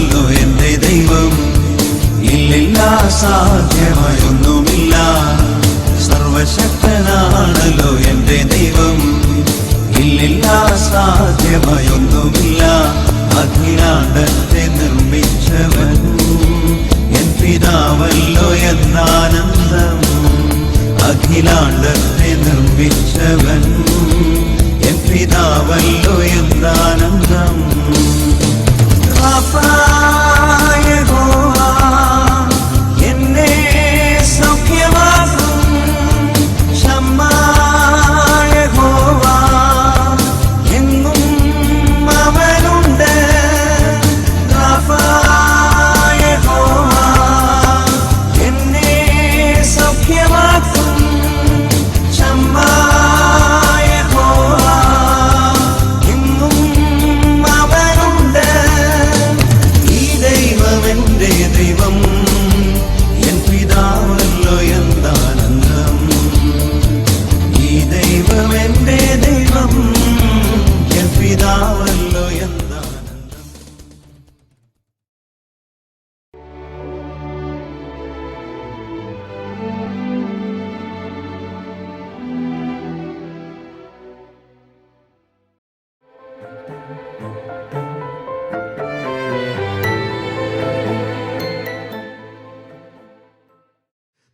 ശക്തനാണല്ലോ എന്റെ ദൈവം. ഇല്ലില്ല സാധ്യമായൊന്നുമില്ല. സർവശക്തനാണല്ലോ എന്റെ ദൈവം. ഇല്ലില്ല സാധ്യമായൊന്നുമില്ല. അഖിലാണ്ടത്തെ നിർമ്മിച്ചവൻ എൻ പിതാവല്ലോ എന്നാനന്ദം. അഖിലാണ്ടത്തെ നിർമ്മിച്ചവൻ എൻ പിതാവല്ലോ എന്നാനന്ദം. എന്നെ സൗഖ്യമാക്കും ശമ്മായ യഹോവ എന്നും അവനുണ്ട്. യഹോവ എന്നെ സൗഖ്യമാക്കും ശമ്മായ യഹോവ എന്നും അവനുണ്ട്. ഈ ദൈവം എന്റെ ദൈവം, എൻ പിതാവല്ലോ എന്താനന്ദം. ഈ ദൈവം എന്റെ ദൈവം, എൻ പിതാവല്ലോ എന്താനന്ദം.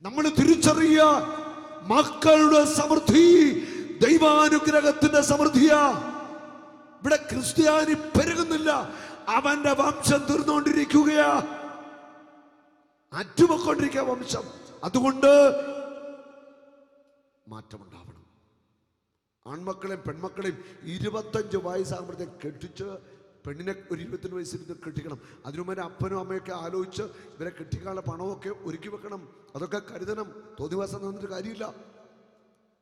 നമ്മൾ തിരിച്ചറിയ മക്കളുടെ സമൃദ്ധി ദൈവാനുഗ്രഹത്തിന്റെ സമൃദ്ധിയാ. ഇവിടെ ക്രിസ്ത്യാനി പെരുകുന്നില്ല, അവന്റെ വംശം തീർന്നുകൊണ്ടിരിക്കുകയാ, അറ്റുപൊക്കൊണ്ടിരിക്കുക വംശം. അതുകൊണ്ട് മാറ്റമുണ്ടാവണം. ആൺമക്കളെയും പെൺമക്കളെയും 25 വയസ്സാകുമ്പോഴത്തേക്ക് കെട്ടിച്ച്, പെണ്ണിനെ ഒരു 22 വയസ്സിൽ കെട്ടിക്കണം. അതിനു മുന്നേ അപ്പനും അമ്മയൊക്കെ ആലോചിച്ച് ഇവരെ കെട്ടിക്കാനുള്ള പണമൊക്കെ ഒരുക്കി വെക്കണം. അതൊക്കെ കരുതണം. തോന്നിവാസം തന്നിട്ട് കാര്യമില്ല.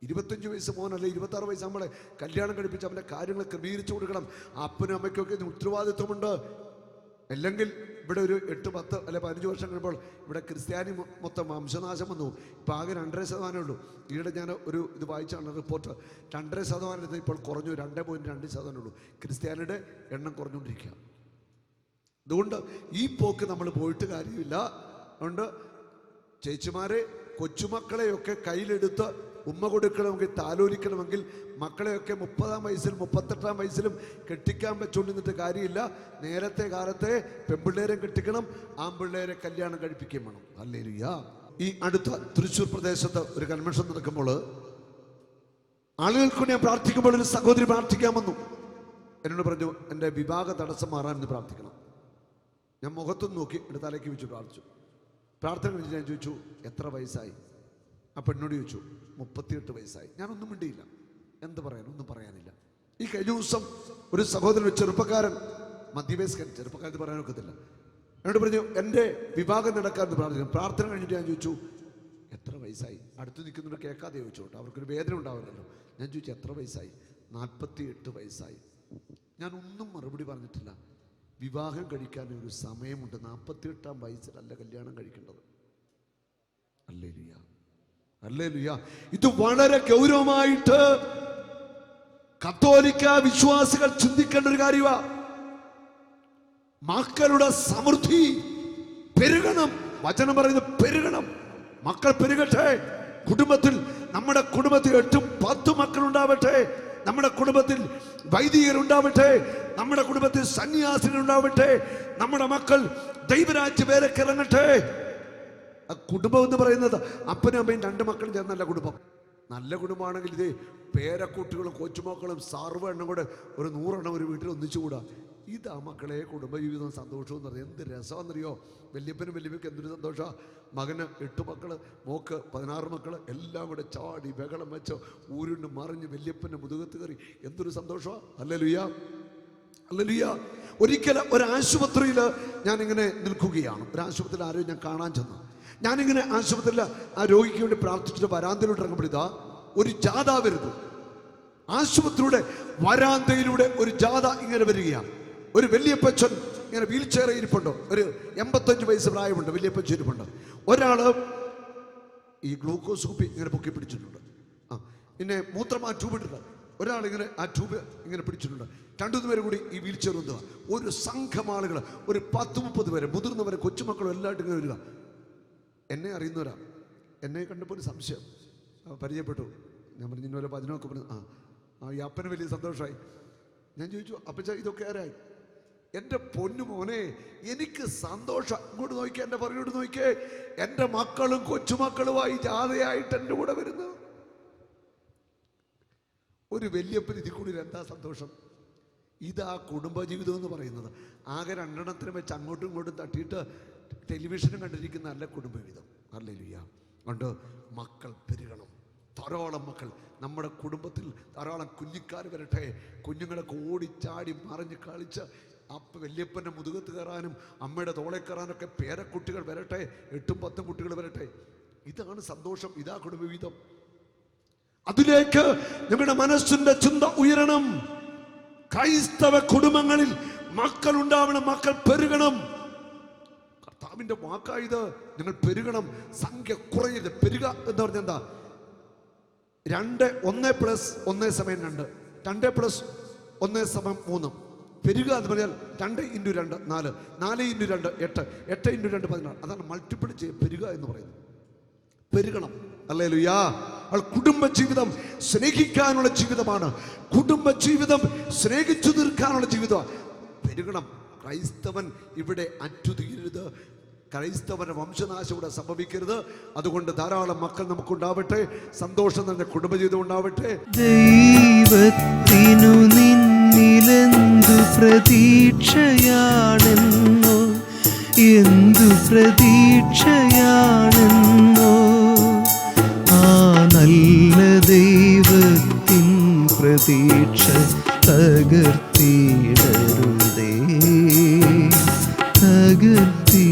25 വയസ്സ് മോനല്ലേ 26 വയസ്സാകുമ്പോഴേ കല്യാണം കഴിപ്പിച്ച് അവൻ്റെ കാര്യങ്ങൾ ക്രമീകരിച്ചു കൊടുക്കണം. അപ്പനും അമ്മയ്ക്കൊക്കെ ഉത്തരവാദിത്വമുണ്ട്. അല്ലെങ്കിൽ ഇവിടെ ഒരു 8, 10 അല്ലെ 15 വർഷം കഴിയുമ്പോൾ ഇവിടെ ക്രിസ്ത്യാനി മൊത്തം വംശനാശം വന്നു. ഇപ്പം ആകെ 2.5% ഉള്ളൂ. ഈയിടെ ഞാൻ ഒരു ഇത് വായിച്ചാണ് റിപ്പോർട്ട്. 2.5% ഇപ്പോൾ കുറഞ്ഞു, 2.2% ഉള്ളൂ. ക്രിസ്ത്യാനിയുടെ എണ്ണം കുറഞ്ഞുകൊണ്ടിരിക്കുക. അതുകൊണ്ട് ഈ പോക്ക് നമ്മൾ പോയിട്ട് കാര്യമില്ല. അതുകൊണ്ട് ചേച്ചിമാരെ കൊച്ചുമക്കളെയൊക്കെ കയ്യിലെടുത്ത് ഉമ്മ കൊടുക്കണമെങ്കിൽ, താലോലിക്കണമെങ്കിൽ മക്കളെയൊക്കെ 30-ാം വയസ്സിലും 38-ാം വയസ്സിലും കെട്ടിക്കാൻ വെച്ചുകൊണ്ടിരുന്നിട്ട് കാര്യമില്ല. നേരത്തെ കാലത്തെ പെൺപിള്ളേരെ കെട്ടിക്കണം, ആൺപിള്ളേരെ കല്യാണം കഴിപ്പിക്കുകയും വേണം. ഹല്ലേലൂയ. ഈ അടുത്ത തൃശ്ശൂർ പ്രദേശത്ത് ഒരു കൺവെൻഷൻ നടക്കുമ്പോൾ ആളുകൾക്ക് ഞാൻ പ്രാർത്ഥിക്കുമ്പോൾ ഒരു സഹോദരി പ്രാർത്ഥിക്കാൻ വന്നു. എന്നോട് പറഞ്ഞു, എൻ്റെ വിവാഹ തടസ്സം മാറാമെന്ന് പ്രാർത്ഥിക്കണം. ഞാൻ മുഖത്തുനിന്ന് നോക്കി എൻ്റെ തലയ്ക്ക് വെച്ച് പ്രാർത്ഥിച്ചു. പ്രാർത്ഥന കഴിഞ്ഞ് ഞാൻ ചോദിച്ചു, എത്ര വയസ്സായി? ആ പെണ്ണോട് ചോദിച്ചു, 38 വയസ്സായി. ഞാനൊന്നും മിണ്ടിയില്ല. എന്ത് പറയാൻ, ഒന്നും പറയാനില്ല. ഈ കഴിഞ്ഞ ദിവസം ഒരു സഹോദരൻ, ചെറുപ്പക്കാരൻ, മധ്യവയസ്കൻ, ചെറുപ്പക്കാരത്ത് പറയാനൊക്കത്തില്ല, എന്നോട് പറഞ്ഞു, എൻ്റെ വിവാഹം നടക്കാമെന്ന് പ്രാർത്ഥിക്കണം. പ്രാർത്ഥന കഴിഞ്ഞിട്ട് ഞാൻ ചോദിച്ചു, എത്ര വയസ്സായി? അടുത്ത് നിൽക്കുന്നവർ കേൾക്കാതെ ചോദിച്ചോട്ടെ, അവർക്കൊരു വേദന ഉണ്ടാവില്ലല്ലോ. ഞാൻ ചോദിച്ചു, എത്ര വയസ്സായി? 48 വയസ്സായി. ഞാനൊന്നും മറുപടി പറഞ്ഞിട്ടില്ല. വിവാഹം കഴിക്കാൻ ഒരു സമയമുണ്ട്. 48-ാം വയസ്സിലല്ല കല്യാണം കഴിക്കേണ്ടത്. Hallelujah, hallelujah. ഇത് വളരെ ഗൗരവമായിട്ട് കത്തോലിക്ക വിശ്വാസികൾ ചിന്തിക്കേണ്ട ഒരു കാര്യമാണ്. മക്കളുടെ സമൃദ്ധി പെരുകണം. വചനം പറയുന്നത് പെരുകണം. മക്കൾ പെരുകട്ടെ. കുടുംബത്തിൽ, നമ്മുടെ കുടുംബത്തിൽ 8-10 മക്കളുണ്ടാവട്ടെ. നമ്മുടെ കുടുംബത്തിൽ വൈദികരുണ്ടാവട്ടെ. നമ്മുടെ കുടുംബത്തിൽ സന്യാസികളുണ്ടാവട്ടെ. നമ്മുടെ മക്കൾ ദൈവരാജ്യ വേലയ്ക്ക് ഇറങ്ങട്ടെ. കുടുംബം എന്ന് പറയുന്നത് അപ്പനും അമ്മയും 2 മക്കളും ചേർന്നല്ല കുടുംബം. നല്ല കുടുംബമാണെങ്കിൽ ഇതേ പേരക്കുട്ടികളും കൊച്ചുമക്കളും സർവ്വ എണ്ണം കൂടെ ഒരു 100 എണ്ണം ഒരു വീട്ടിൽ ഒന്നിച്ചുകൂടാ. ഇതാ മക്കളെ കുടുംബജീവിതം, സന്തോഷവും എന്ന് പറയുന്നത്. എന്ത് രസമാണെന്നറിയോ? വല്യപ്പനും വല്യമ്മയ്ക്ക് എന്തൊരു സന്തോഷമാണ്. മകന് 8 മക്കൾ, മോക്ക് 16 മക്കൾ, എല്ലാം കൂടെ ചാടി ബഹളം വെച്ച് ഊരുണ്ട് മറിഞ്ഞ് വല്യപ്പൻ്റെ മുതുകത്ത് കയറി എന്തൊരു സന്തോഷമാണ്. Hallelujah, hallelujah. ഒരിക്കൽ ഒരാശുപത്രിയിൽ ഞാനിങ്ങനെ നിൽക്കുകയാണ്. ഒരാശുപത്രിയിൽ ആരെയും ഞാൻ കാണാൻ ചെന്നു. ഞാനിങ്ങനെ ആശുപത്രിയിൽ ആ രോഗിക്ക് വേണ്ടി പ്രാർത്ഥിച്ചിട്ട് വരാന്തയിലോട്ട് ഇറങ്ങുമ്പോൾ ഇതാ ഒരു ജാഥ വരുന്നു. ആശുപത്രിയുടെ വരാന്തയിലൂടെ ഒരു ജാഥ ഇങ്ങനെ വരികയാണ്. ഒരു വല്യപ്പച്ചൻ ഇങ്ങനെ വീൽ ചെയർ ഇരിപ്പുണ്ട്. ഒരു 85 വയസ്സ് പ്രായമുണ്ട്. വല്യപ്പച്ചൻ ഇരിപ്പുണ്ട്. ഒരാള് ഈ ഗ്ലൂക്കോസ് കുപ്പി ഇങ്ങനെ പൊക്കി പിടിച്ചിട്ടുണ്ട്. പിന്നെ മൂത്രം ആ ട്യൂബ് ഇട്ടിട്ട് ഒരാളിങ്ങനെ ആ ട്യൂബ് ഇങ്ങനെ പിടിച്ചിട്ടുണ്ട്. 2-3 പേര് കൂടി ഈ വീൽ ചെയർ കൊണ്ടുപോകുക. ഒരു സംഘം ആളുകൾ, ഒരു 10-30 പേര്, മുതിർന്നവരെ കൊച്ചുമക്കളും എല്ലായിട്ടും ഇങ്ങനെ വരിക. എന്നെ അറിയുന്നവരാ. എന്നെ കണ്ടപ്പോൾ ഒരു സംശയം, പരിചയപ്പെട്ടു. ഞാൻ പറഞ്ഞു ഇന്നൊരു 15 പറഞ്ഞു. ഈ അപ്പന് വലിയ സന്തോഷമായി. ഞാൻ ചോദിച്ചു, അപ്പച്ച ഇതൊക്കെ ആരായി? എൻ്റെ പൊന്നു മോനെ, എനിക്ക് സന്തോഷം. ഇങ്ങോട്ട് നോക്കിയേ, എൻ്റെ പറയോട്ട് നോക്കിയേ, എൻ്റെ മക്കളും കൊച്ചുമക്കളുമായി ജാഥയായിട്ട് എൻ്റെ കൂടെ വരുന്നു. ഒരു വല്യപ്പൻ ഇതിൽ കൂടി എന്താ സന്തോഷം? ഇതാ കുടുംബജീവിതം എന്ന് പറയുന്നത്. ആകെ 2 എണ്ണത്തിന് വെച്ച് അങ്ങോട്ടും ഇങ്ങോട്ടും തട്ടിയിട്ട് ടെലിവിഷനും കണ്ടിരിക്കുന്ന നല്ല കുടുംബജീവിതം. ഹല്ലേലൂയ. അതുകൊണ്ട് മക്കൾ പെരുകണം. ധാരാളം മക്കൾ നമ്മുടെ കുടുംബത്തിൽ, ധാരാളം കുഞ്ഞിക്കാർ വരട്ടെ. കുഞ്ഞുങ്ങളൊക്കെ ഓടിച്ചാടി മറിഞ്ഞ് കളിച്ച് വല്യപ്പൻ്റെ മുതുകത്ത് കയറാനും അമ്മയുടെ തോളെ കയറാനൊക്കെ പേരക്കുട്ടികൾ വരട്ടെ. 8-10 കുട്ടികൾ വരട്ടെ. ഇതാണ് സന്തോഷം, ഇതാ കുടുംബജീവിതം. അതിലേക്ക് ഞങ്ങളുടെ മനസ്സിന്റെ ചിന്ത ഉയരണം. ക്രൈസ്തവ കുടുംബങ്ങളിൽ മക്കൾ ഉണ്ടാവണം, മക്കൾ പെരുകണം. കർത്താവിന്റെ വാക്കായത്, നിങ്ങൾ പെരുകണം, സംഖ്യ കുറയരുത്. പെരുക എന്ന് പറഞ്ഞാൽ എന്താ? 2 1 + 1 = 2, 2 + 1 = 3. പെരുക എന്ന് പറഞ്ഞാൽ 2 × 2 4, 4 × 2 8, 8 × 2 16. അതാണ് മൾട്ടിപ്പിൾ ചെയ്ത് പെരുക എന്ന് പറയുന്നത്. പെരുകണം. ഹല്ലേലൂയാ. കുടുംബജീവിതം സ്നേഹിക്കാനുള്ള ജീവിതമാണ്. കുടുംബജീവിതം സ്നേഹിച്ചു തീർക്കാനുള്ള ജീവിതമാണ്. പെരുകണം. ക്രൈസ്തവൻ ഇവിടെ അറ്റുതീരരുത്. ക്രൈസ്തവന്റെ വംശനാശം ഇവിടെ സംഭവിക്കരുത്. അതുകൊണ്ട് ധാരാളം മക്കൾ നമുക്കുണ്ടാവട്ടെ. സന്തോഷം നിറഞ്ഞ കുടുംബജീവിതം ഉണ്ടാവട്ടെ. ദൈവത്തിനു നിന്നിലെന്തു പ്രതീക്ഷയാണെന്നോ, എന്തു പ്രതീക്ഷയാണെന്നോ, ആ നല്ല ദൈവത്തിൻ പ്രതീക്ഷ തകർത്തിടരുതേ, തകർത്തിടരുതേ.